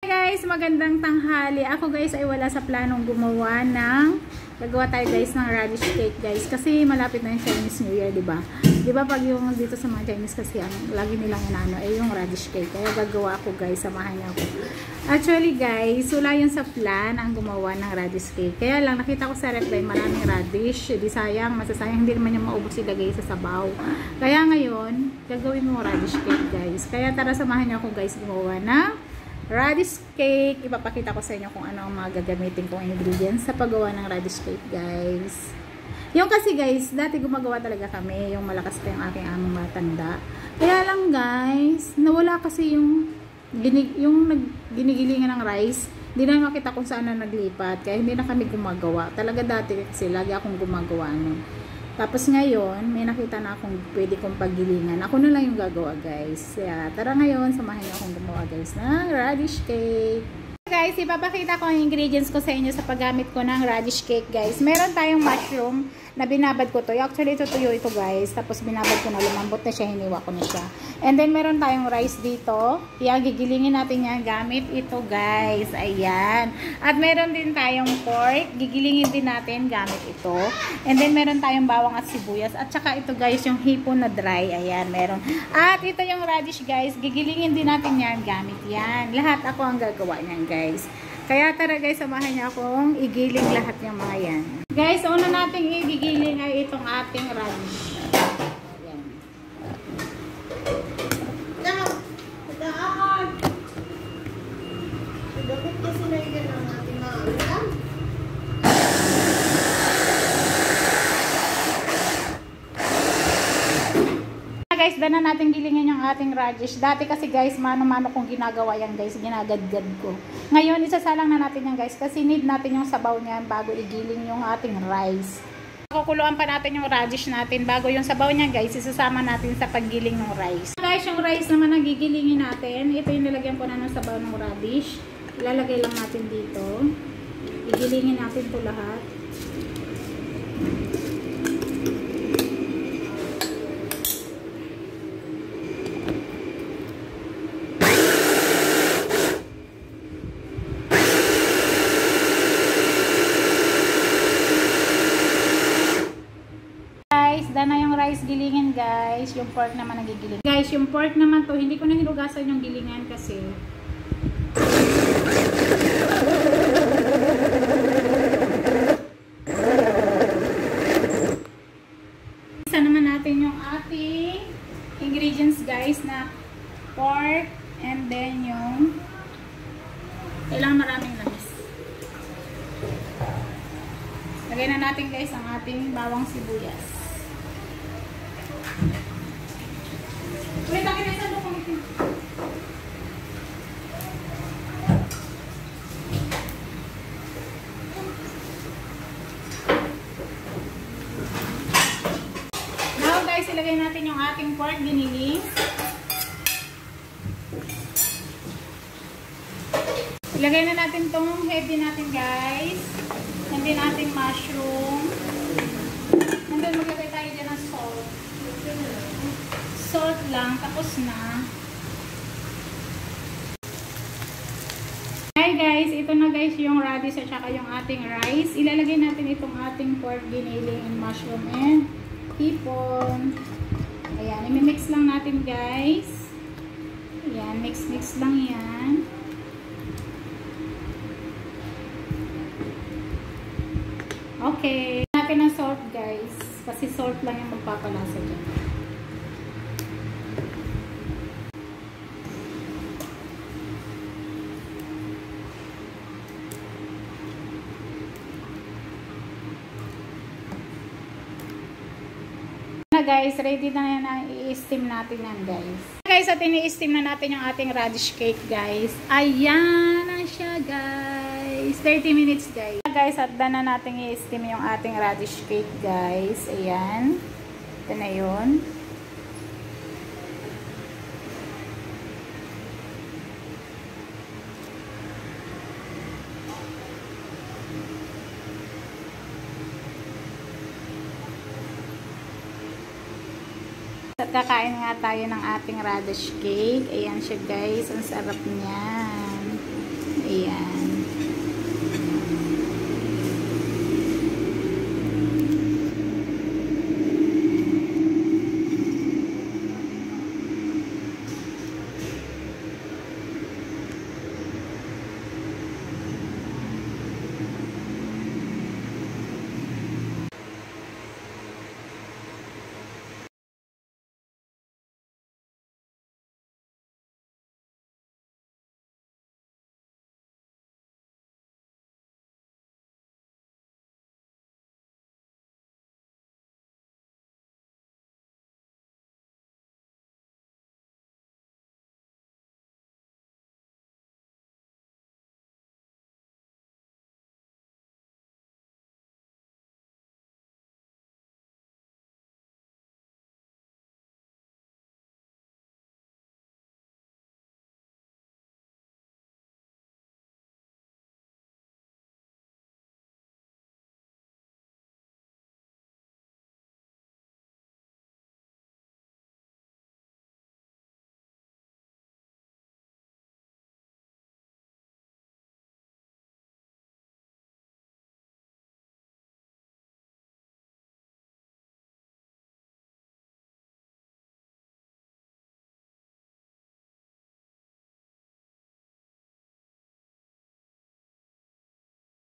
Guys, magandang tanghali. Ako guys ay wala sa planong gumawa gagawa tayo guys ng radish cake guys kasi malapit na yung Chinese New Year, 'di ba? 'Di ba pag yung dito sa mga Chinese kasi lagi nilang inaano ay yung radish cake. Kaya gagawa ako guys, samahan niyo ako. Actually guys, wala yun sa plan ang gumawa ng radish cake. Kaya lang nakita ko sa ref maraming radish, di sayang, masasayang, hindi naman yung maubos ilagay sa sabaw. Kaya ngayon, gagawin mo radish cake guys. Kaya tara samahan niyo ako guys gumawa ng radish cake. Ipapakita ko sa inyo kung ano ang mga gagamitin kong ingredients sa paggawa ng radish cake guys. Yung kasi guys, dati gumagawa talaga kami, yung malakas pa yung aking among matanda. Kaya lang guys, nawala kasi yung ginigilingan ng rice. Hindi na makita kung saan na naglipat. Kaya hindi na kami gumagawa. Talaga dati kasi lagi akong gumagawa nun. Tapos ngayon, may nakita na akong pwede kong paggilingan. Ako na lang yung gagawa guys. Kaya tara ngayon, samahan niyo akong gumawa guys ng radish cake. Guys, ipapakita ko ang ingredients ko sa inyo sa paggamit ko ng radish cake guys. Meron tayong mushroom na binabad ko to. Actually, ito tuyo ito guys. Tapos binabad ko na, lumambot na siya, hiniwa ko na siya. And then meron tayong rice dito. Yan, gigilingin natin yan gamit ito guys. Ayan. At meron din tayong pork. Gigilingin din natin gamit ito. And then meron tayong bawang at sibuyas. At saka ito guys, yung hipon na dry. Ayan, meron. At ito yung radish guys. Gigilingin din natin yan gamit yan. Lahat ako ang gagawa niyan guys. Kaya tara guys, samahan niyo akong igiling lahat ng mga yan. Guys, una nating igigiling ay itong ating radish. Ayan. Dapat kasi naigan ang ating mga ulam. Guys, dana natin gilingin yung ating radish. Dati kasi guys, mano-mano kong ginagawa yan guys, ginagadgad ko. Ngayon, isasalang na natin yan guys kasi need natin yung sabaw niyan bago igiling yung ating rice. Kukuluan pa natin yung radish natin bago yung sabaw niyan guys, isasama natin sa paggiling ng rice. Guys, yung rice naman na gigilingin natin, ito yung nilagyan ko na ng sabaw ng radish. Ilalagay lang natin dito. Igilingin natin ito lahat. Na yung rice gilingin guys, yung pork naman nagigiling. Guys, yung pork naman to, hindi ko na hinugasan yung gilingan kasi isa naman natin yung ating ingredients guys na pork and then yung kailangan maraming lamis. Lagay na natin guys ang ating bawang sibuyas. Wait, lagi na isa doon ito. Now guys, ilagay natin yung ating pork giniling. Ilagay na natin tong head din natin guys. And then ating mushroom. And then maglagay tayo dyan ng salt. Salt lang, tapos na. Hi guys, ito na guys yung radish at saka yung ating rice. Ilalagay natin itong ating pork giniling and mushroom and hipon. Ayan, i-mix lang natin guys. Ayan, mix lang yan. Okay. Natin ng salt guys. Kasi salt lang yung magpapalasa dyan. Guys, ready na yan na i-steam natin yan guys. Guys, at ini-steam na natin yung ating radish cake guys. Ayan na siya guys. 30 minutes guys. Guys, at na natin i-steam yung ating radish cake guys. Ayan. Ito na yun. At kakain nga tayo ng ating radish cake. Ayan siya guys, ang sarap niya.